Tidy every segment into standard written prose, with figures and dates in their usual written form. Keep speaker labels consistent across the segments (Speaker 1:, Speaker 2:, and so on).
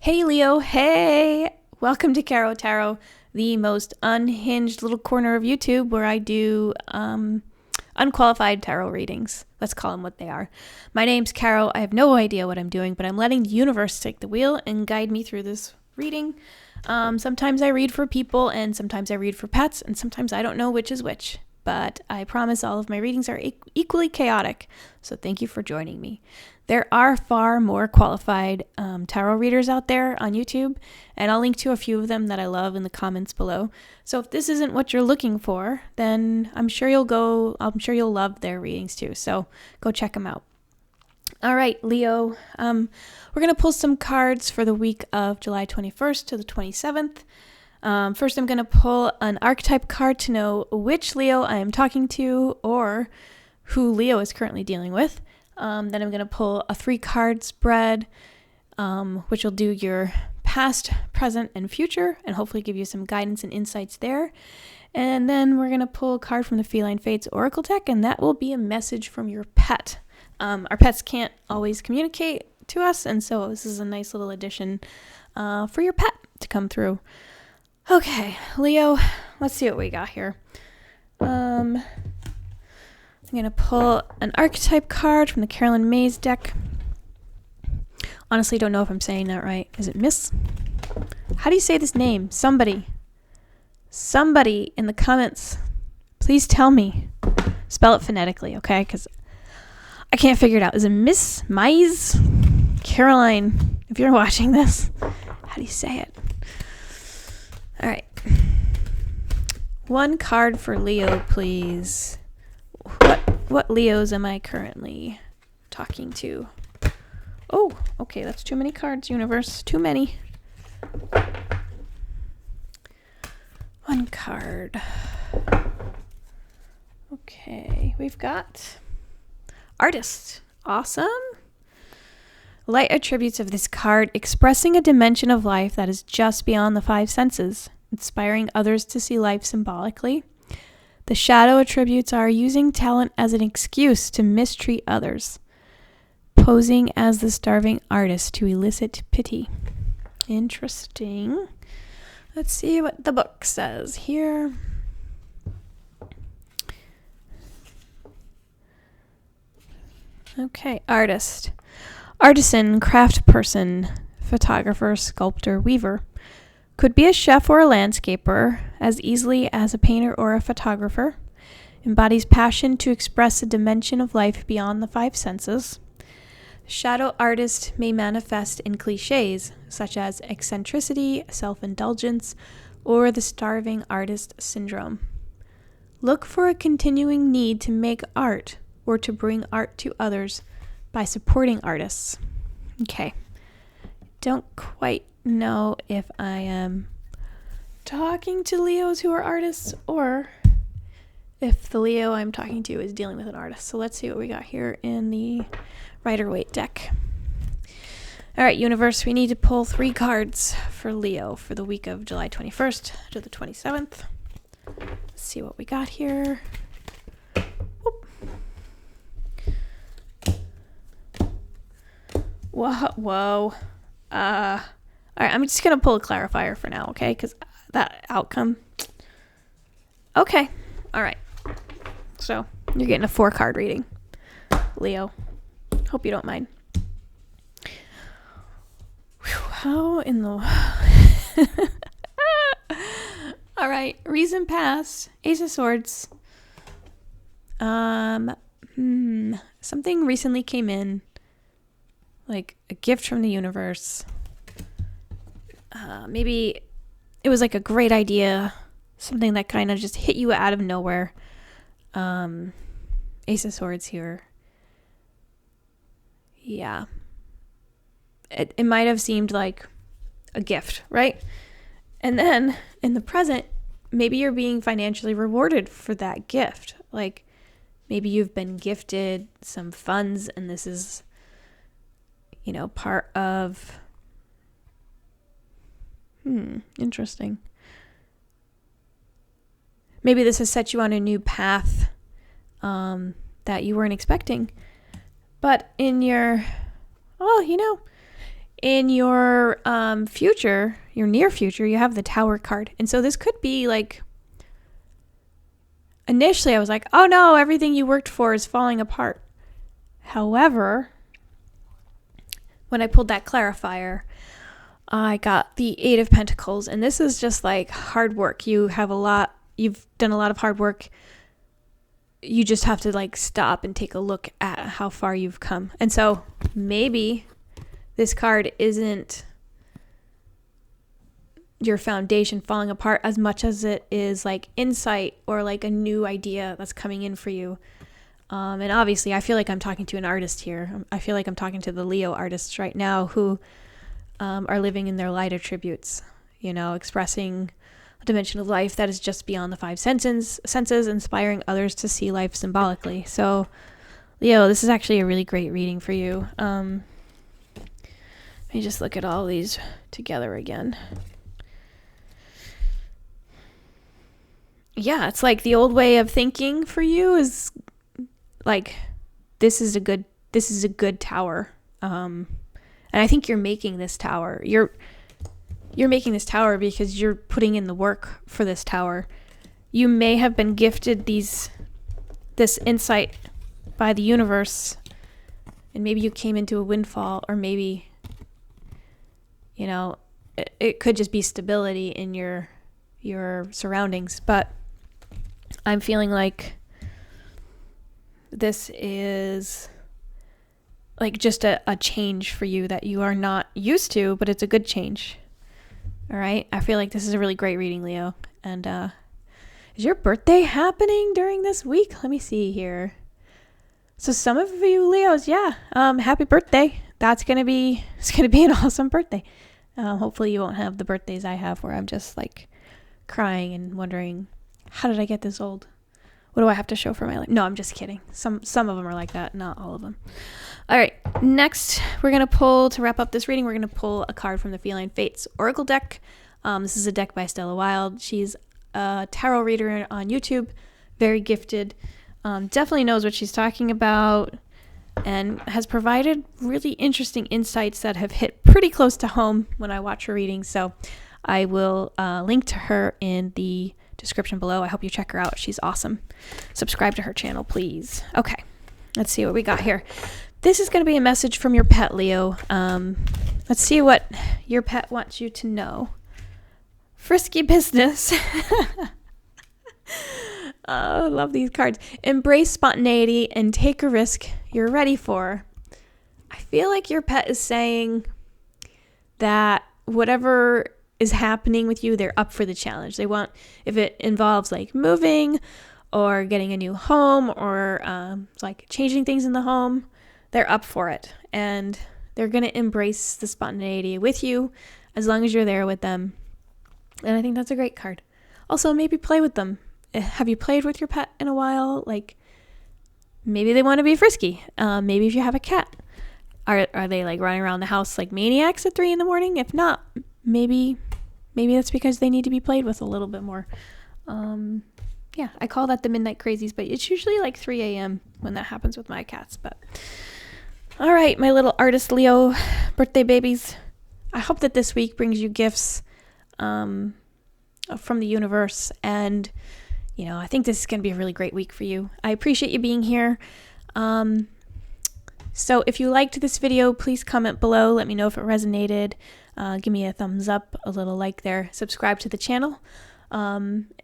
Speaker 1: Hey Leo, hey! Welcome to Caro Tarot, the most unhinged little corner of YouTube where I do unqualified tarot readings. Let's call them what they are. My name's Caro. I have no idea what I'm doing, but I'm letting the universe take the wheel and guide me through this reading. Sometimes I read for people, and sometimes I read for pets, and sometimes I don't know which is which. But I promise all of my readings are equally chaotic, so thank you for joining me. There are far more qualified tarot readers out there on YouTube, and I'll link to a few of them that I love in the comments below. So if this isn't what you're looking for, then I'm sure you'll love their readings too. So go check them out. All right, Leo, we're going to pull some cards for the week of July 21st to the 27th. First, I'm going to pull an archetype card to know which Leo I am talking to or who Leo is currently dealing with. Then I'm going to pull a 3-card spread, which will do your past, present, and future, and hopefully give you some guidance and insights there. And then we're going to pull a card from the Feline Fates Oracle deck, and that will be a message from your pet. Our pets can't always communicate to us, and so this is a nice little addition for your pet to come through. Okay, Leo, let's see what we got here. I'm going to pull an archetype card from the Carolyn Mays deck. Honestly, don't know if I'm saying that right. Is it Miss? How do you say this name? Somebody in the comments, please tell me. Spell it phonetically, okay? Because I can't figure it out. Is it Miss Mays? Caroline, if you're watching this, how do you say it? All right. 1 card for Leo, please. What Leos am I currently talking to? Oh, okay, that's too many cards, universe. Too many. 1 card. Okay, we've got artist. Awesome. Light attributes of this card: expressing a dimension of life that is just beyond the 5 senses, inspiring others to see life symbolically. The shadow attributes are using talent as an excuse to mistreat others, posing as the starving artist to elicit pity. Interesting. Let's see what the book says here. Okay, artist. Artisan, craft person, photographer, sculptor, weaver. Could be a chef or a landscaper, as easily as a painter or a photographer. Embodies passion to express a dimension of life beyond the 5 senses. Shadow artist may manifest in cliches, such as eccentricity, self-indulgence, or the starving artist syndrome. Look for a continuing need to make art or to bring art to others by supporting artists. Okay. Don't quite know if I am talking to Leos who are artists or if the Leo I'm talking to is dealing with an artist. So let's see what we got here in the Rider-Waite deck. All right, universe, we need to pull 3 cards for Leo for the week of July 21st to the 27th. Let's see what we got here. Whoop. Whoa. All right, I'm just going to pull a clarifier for now, okay? Because that outcome. Okay. All right. So you're getting a 4-card reading, Leo. Hope you don't mind. Whew, how in the... All right. Reason past. Ace of Swords. Something recently came in. Like a gift from the universe. Maybe it was like a great idea, something that kind of just hit you out of nowhere. Ace of Swords here. Yeah. It might have seemed like a gift, right? And then in the present, maybe you're being financially rewarded for that gift. Like maybe you've been gifted some funds and this is, part of... Interesting. Maybe this has set you on a new path that you weren't expecting. But in your in your future, your near future, you have the Tower card. And so this could be like, initially I was like, oh no, everything you worked for is falling apart. However, when I pulled that clarifier, I got the Eight of Pentacles, and this is just like hard work. You've done a lot of hard work. You just have to like stop and take a look at how far you've come. And so maybe this card isn't your foundation falling apart as much as it is like insight or like a new idea that's coming in for you. And obviously I feel like I'm talking to an artist here. I feel like I'm talking to the Leo artists right now who are living in their light attributes, expressing a dimension of life that is just beyond the five senses, inspiring others to see life symbolically. So Leo, this is actually a really great reading for you. Let me just look at all these together again. Yeah, it's like the old way of thinking for you is like, this is a good tower. And I think you're making this tower. You're making this tower because you're putting in the work for this tower. You may have been gifted this insight by the universe, and maybe you came into a windfall, or maybe, it could just be stability in your surroundings. But I'm feeling like this is like just a change for you that you are not used to, but it's a good change. All right. I feel like this is a really great reading, Leo. And is your birthday happening during this week? Let me see here. So some of you Leos, happy birthday. It's going to be an awesome birthday. Hopefully you won't have the birthdays I have where I'm just like crying and wondering, how did I get this old? What do I have to show for my life? No, I'm just kidding. Some of them are like that, not all of them. All right, next we're going to pull, to wrap up this reading, we're going to pull a card from the Feline Fates Oracle deck. This is a deck by Stella Wild. She's a tarot reader on YouTube, very gifted, definitely knows what she's talking about, and has provided really interesting insights that have hit pretty close to home when I watch her readings. So I will link to her in the description below. I hope you check her out. She's awesome. Subscribe to her channel, please. Okay, let's see what we got here. This is going to be a message from your pet, Leo. Let's see what your pet wants you to know. Frisky business. Oh, I love these cards. Embrace spontaneity and take a risk you're ready for. I feel like your pet is saying that whatever is happening with you, they're up for the challenge. They want, if it involves like moving or getting a new home or like changing things in the home, they're up for it. And they're going to embrace the spontaneity with you as long as you're there with them. And I think that's a great card. Also, maybe play with them. Have you played with your pet in a while? Like, maybe they want to be frisky. Maybe if you have a cat, are they like running around the house like maniacs at 3 a.m? If not, maybe that's because they need to be played with a little bit more. Yeah, I call that the midnight crazies, but it's usually like 3 a.m. when that happens with my cats. But all right, my little artist Leo birthday babies, I hope that this week brings you gifts from the universe. And, I think this is going to be a really great week for you. I appreciate you being here. So if you liked this video, please comment below. Let me know if it resonated. Give me a thumbs up, a little like there. Subscribe to the channel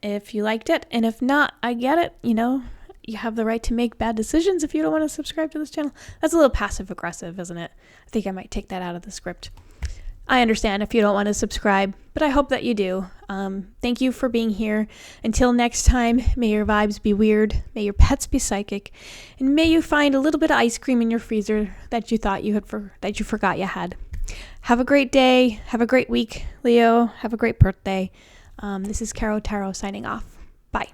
Speaker 1: if you liked it. And if not, I get it. You have the right to make bad decisions if you don't want to subscribe to this channel. That's a little passive aggressive, isn't it? I think I might take that out of the script. I understand if you don't want to subscribe, but I hope that you do. Thank you for being here. Until next time, may your vibes be weird, may your pets be psychic, and may you find a little bit of ice cream in your freezer that you thought you had that you forgot you had. Have a great day. Have a great week, Leo. Have a great birthday. This is Caro Tarot signing off. Bye.